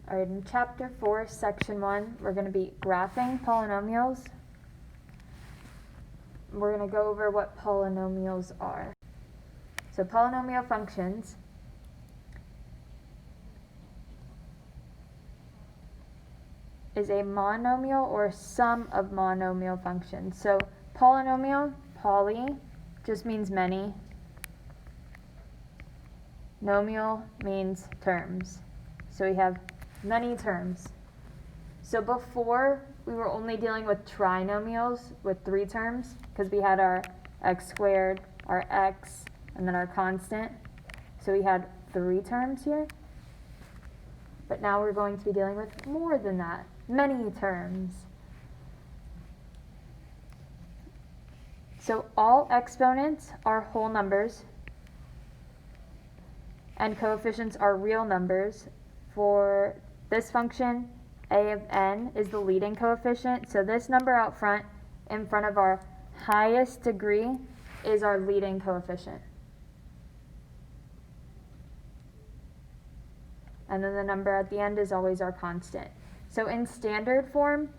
All right, in chapter 4, section 1, we're going to be graphing polynomials. We're going to go over what polynomials are. So polynomial functions is a monomial or sum of monomial functions. So polynomial, poly, just means many. Nomial means terms. So we have many terms. So before, we were only dealing with trinomials with 3 terms because we had our x squared, our x, and then our constant. So we had 3 terms here. But now we're going to be dealing with more than that, many terms. So all exponents are whole numbers and coefficients are real numbers. For this function, a of n is the leading coefficient. So this number out front, in front of our highest degree, is our leading coefficient. And then the number at the end is always our constant. So in standard form,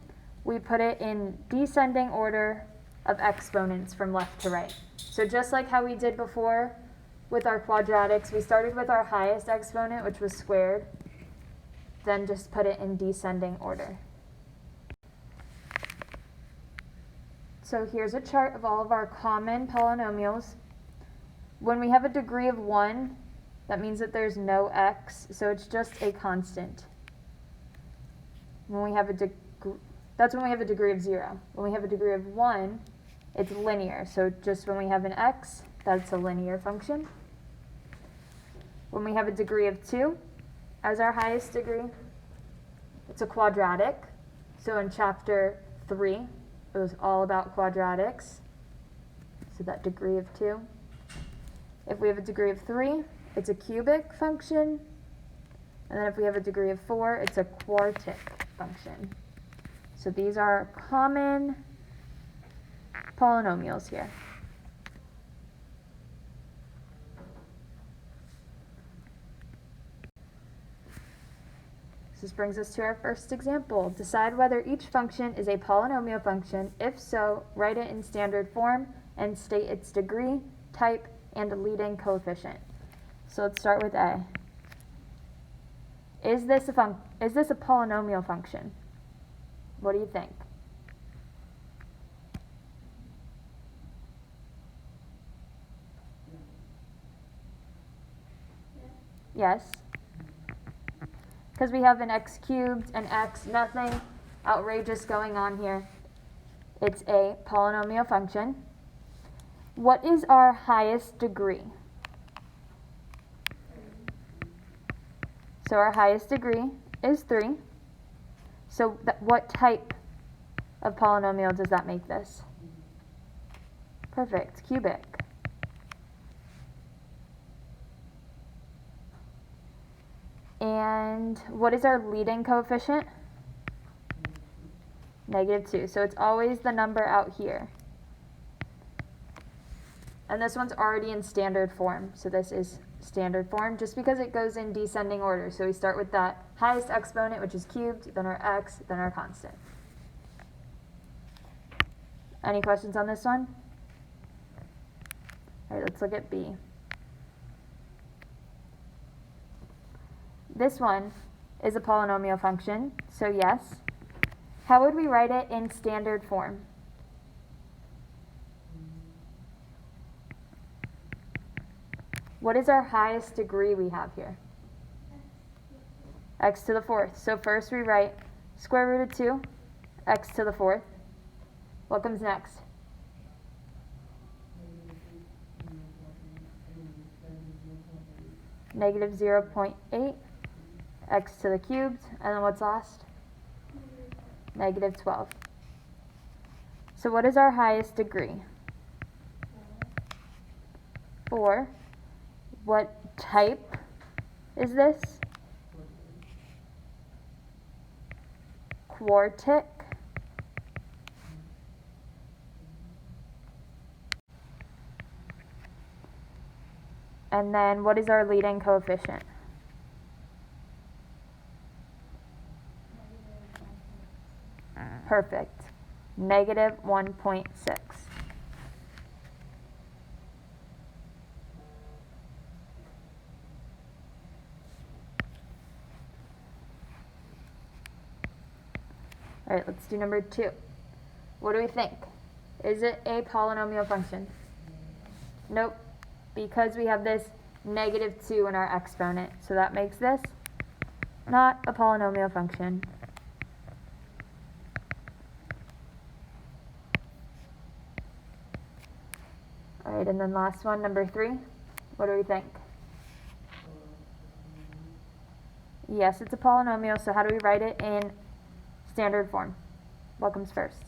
we put it in descending order of exponents from left to right. So just like how we did before with our quadratics, we started with our highest exponent, which was squared, then just put it in descending order. So here's a chart of all of our common polynomials. When we have a degree of 1, that means that there's no x, so it's just a constant. When we have that's when we have a degree of 0. When we have a degree of 1, it's linear. So just when we have an x, that's a linear function. When we have a degree of 2 as our highest degree, it's a quadratic. So in chapter 3, it was all about quadratics. So that degree of 2. If we have a degree of 3, it's a cubic function. And then if we have a degree of 4, it's a quartic function. So these are common polynomials here. This brings us to our first example. Decide whether each function is a polynomial function. If so, write it in standard form and state its degree, type, and leading coefficient. So let's start with A. Is this a polynomial function? What do you think? Yes. Because we have an x cubed, an x, nothing outrageous going on here. It's a polynomial function. What is our highest degree? So our highest degree is 3. So what type of polynomial does that make this? Perfect, cubic. And what is our leading coefficient? -2. So it's always the number out here. And this one's already in standard form. So this is standard form just because it goes in descending order. So we start with that highest exponent, which is cubed, then our x, then our constant. Any questions on this one? All right, let's look at B. This one is a polynomial function, so yes. How would we write it in standard form? What is our highest degree we have here? X to the 4th. So first we write square root of 2, x to the 4th. What comes next? -0.8, x to the cubed, and then what's last? -12. So what is our highest degree? 4. What type is this? Quartic. And then what is our leading coefficient? Perfect. Negative 1.6. All right, let's do number 2. What do we think? Is it a polynomial function? Nope, because we have this negative 2 in our exponent. So that makes this not a polynomial function. All right, and then last one, number 3. What do we think? Yes, it's a polynomial, so how do we write it in standard form? What comes first?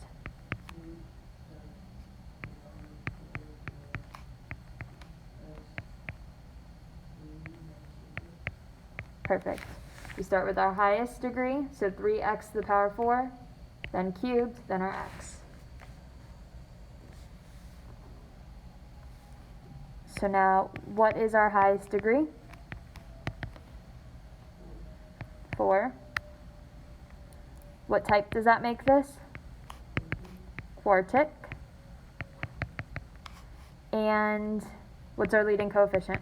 Perfect. We start with our highest degree, so 3x to the power 4, then cubed, then our x. So now, what is our highest degree? 4. What type does that make this? Quartic. And what's our leading coefficient?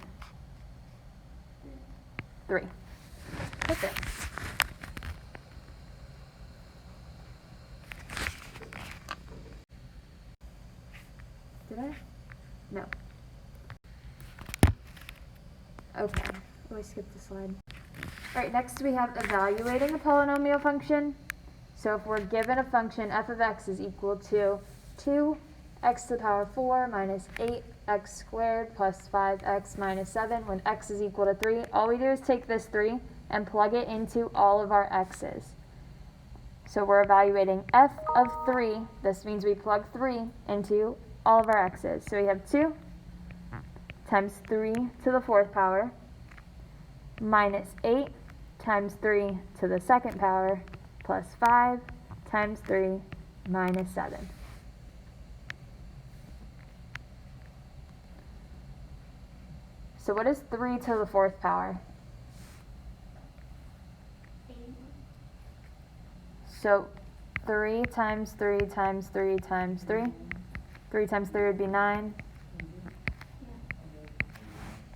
3. Perfect. Did I? No. Okay. Oh, I skipped a slide. All right, next we have evaluating a polynomial function. So if we're given a function f of x is equal to 2x to the power 4 minus 8x squared plus 5x minus 7 when x is equal to 3, all we do is take this 3 and plug it into all of our x's. So we're evaluating f of 3. This means we plug 3 into all of our x's. So we have 2 times 3 to the 4th power minus 8 times 3 to the 2nd power plus 5 times 3 minus 7. So what is 3 to the 4th power? 8. So 3 times 3 times 3 times 3. 3 times 3 would be 9.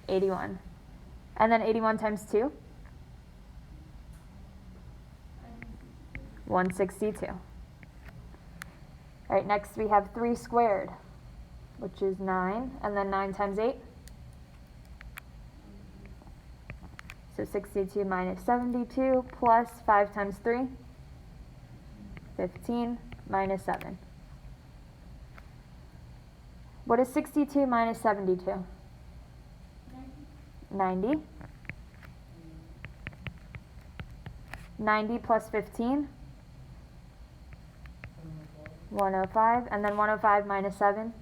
81. And then 81 times 2? 162. All right, next we have 3 squared, which is 9, and then 9 times 8. So 62 minus 72 plus 5 times 3, 15 minus 7. What is 62 minus 72? 90. 90 plus 15? 105. And then 105 minus 7?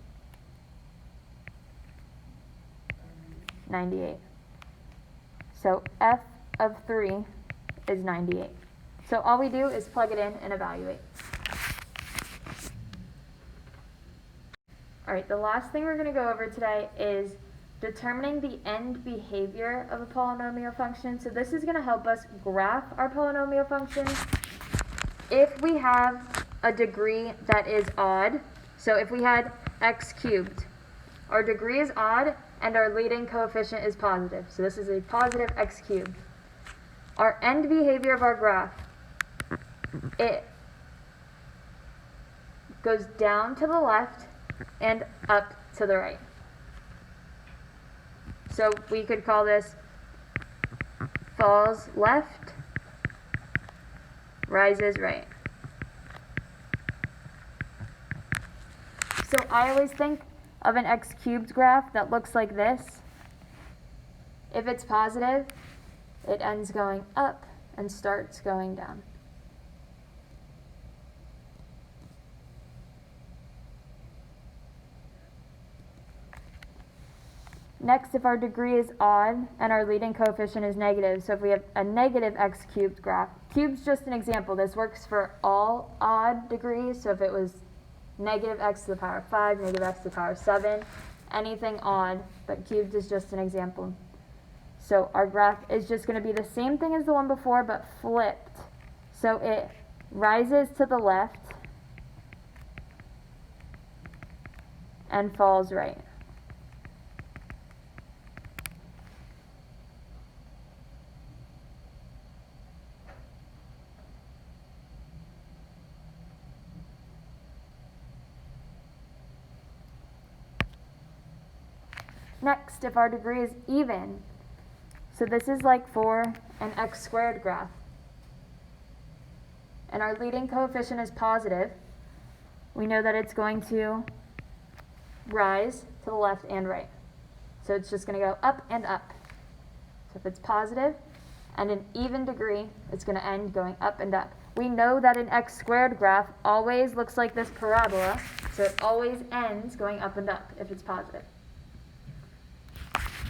98. So f of 3 is 98. So all we do is plug it in and evaluate. All right, the last thing we're going to go over today is determining the end behavior of a polynomial function. So this is going to help us graph our polynomial function. If we have a degree that is odd, so if we had x cubed, our degree is odd and our leading coefficient is positive. So this is a positive x cubed. Our end behavior of our graph, it goes down to the left and up to the right. So we could call this falls left, rises right. So I always think of an x cubed graph that looks like this. If it's positive, it ends going up and starts going down. Next, if our degree is odd and our leading coefficient is negative, so if we have a negative x cubed graph, cube's just an example. This works for all odd degrees, so if it was negative x to the power 5, negative x to the power 7, anything odd, but cubed is just an example. So our graph is just going to be the same thing as the one before, but flipped. So it rises to the left and falls right. Next, if our degree is even, so this is like for an x squared graph, and our leading coefficient is positive, we know that it's going to rise to the left and right. So it's just going to go up and up. So if it's positive and an even degree, it's going to end going up and up. We know that an x squared graph always looks like this parabola, so it always ends going up and up if it's positive.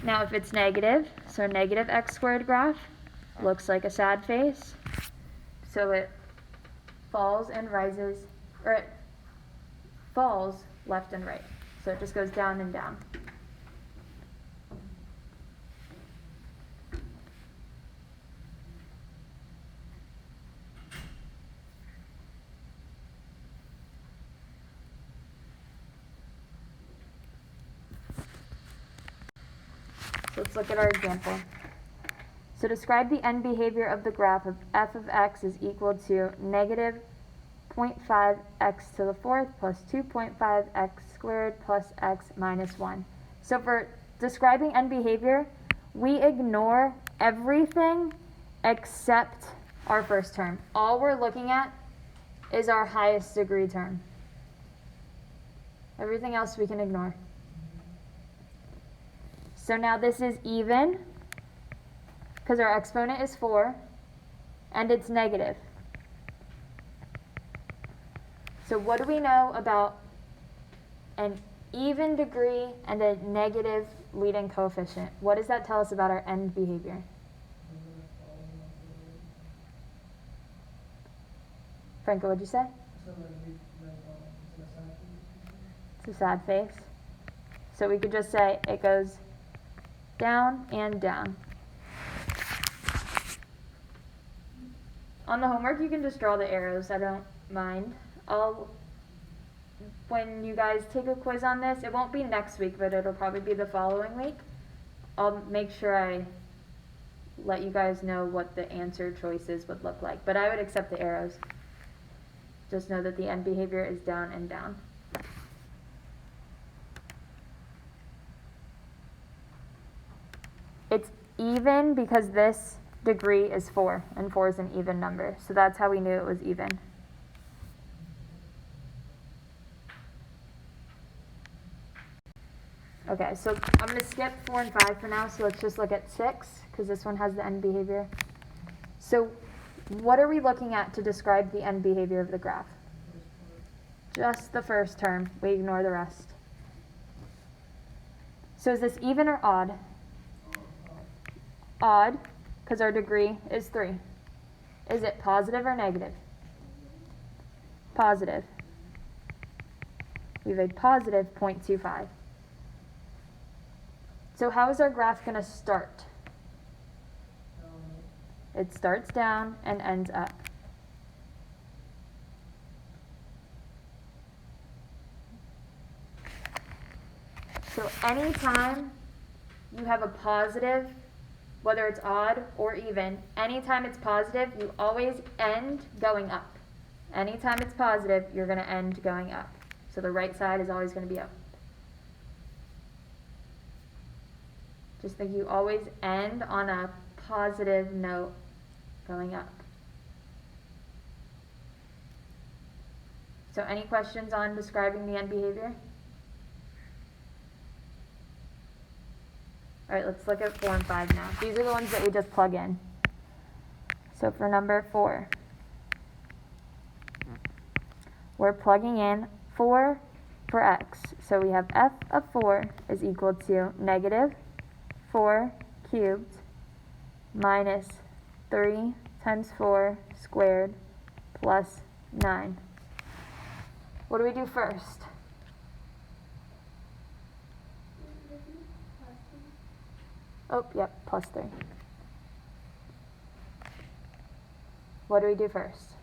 Now if it's negative, so a negative x squared graph looks like a sad face. So it falls and rises, or it falls left and right. So it just goes down and down. So let's look at our example. So describe the end behavior of the graph of f of x is equal to negative 0.5 x to the fourth plus 2.5 x squared plus x minus 1. So for describing end behavior, we ignore everything except our first term. All we're looking at is our highest degree term. Everything else we can ignore. So now this is even, because our exponent is 4, and it's negative. So what do we know about an even degree and a negative leading coefficient? What does that tell us about our end behavior? Franco, what'd you say? It's a sad face. So we could just say it goes down and down. On the homework, you can just draw the arrows. I don't mind. When you guys take a quiz on this, it won't be next week, but it'll probably be the following week. I'll make sure I let you guys know what the answer choices would look like. But I would accept the arrows. Just know that the end behavior is down and down. It's even because this degree is 4, and 4 is an even number. So that's how we knew it was even. Okay, so I'm going to skip 4 and 5 for now, so let's just look at 6, because this one has the end behavior. So what are we looking at to describe the end behavior of the graph? Just the first term. We ignore the rest. So is this even or odd? Odd, because our degree is 3. Is it positive or negative? Positive. We have a positive 0.25. So how is our graph going to start? It starts down and ends up. So anytime you have a positive, whether it's odd or even, anytime it's positive, you always end going up. Anytime it's positive, you're going to end going up. So the right side is always going to be up. Just think you always end on a positive note going up. So any questions on describing the end behavior? All right, let's look at 4 and 5 now. These are the ones that we just plug in. So for number 4, we're plugging in 4 for x. So we have f of 4 is equal to negative 4 cubed minus 3 times 4 squared plus 9. What do we do first? Oh, yep, plus 3. What do we do first?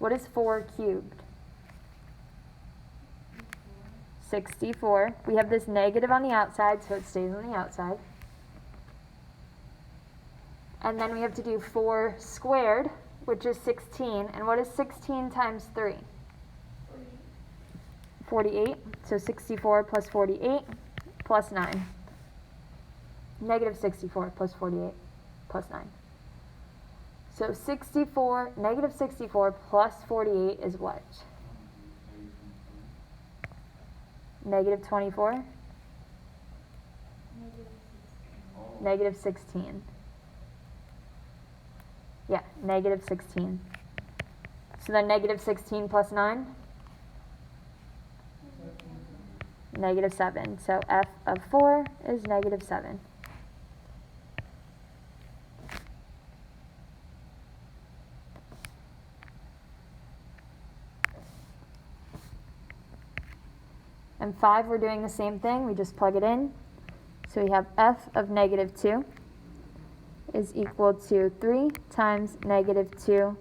What is 4 cubed? 64. We have this negative on the outside, so it stays on the outside. And then we have to do 4 squared, which is 16. And what is 16 times 3? 48. So 64 plus 48 plus 9. Negative 64 plus 48 plus 9. So negative 64 plus 48 is what? Negative 24? Negative 16. Yeah, negative 16. So then negative 16 plus 9? Negative 7. So f of 4 is negative 7. And 5, we're doing the same thing. We just plug it in. So we have f of negative 2 is equal to 3 times negative 2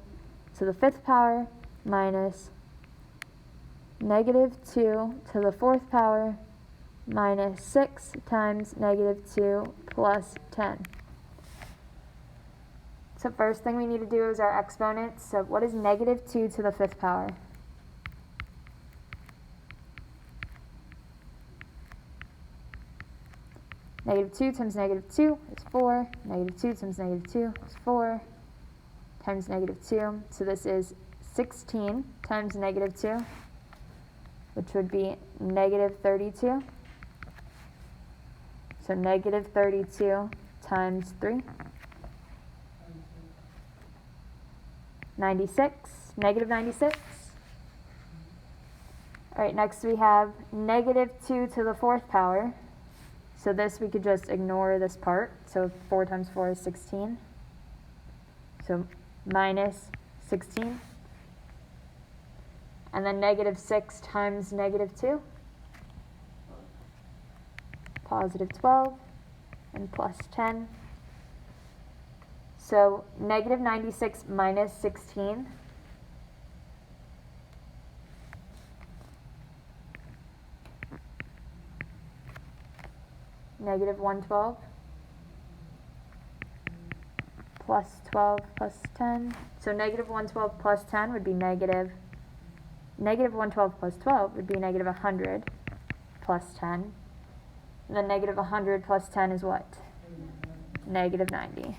to the 5th power minus negative 2 to the 4th power minus 6 times negative 2 plus 10. So first thing we need to do is our exponents. So what is negative 2 to the 5th power? Negative 2 times negative 2 is 4. Negative 2 times negative 2 is 4 times negative 2. So this is 16 times negative 2, which would be negative 32. So negative 32 times 3. 96. Negative 96. All right, next we have negative 2 to the 4th power. So this, we could just ignore this part. So 4 times 4 is 16. So minus 16. And then negative 6 times negative 2. Positive 12 and plus 10. So negative 96 minus 16. Negative 112 plus 12 plus 10. So negative 112 plus 10 would be negative 112 plus 12 would be negative 100 plus 10. And then negative 100 plus 10 is what? Negative 90.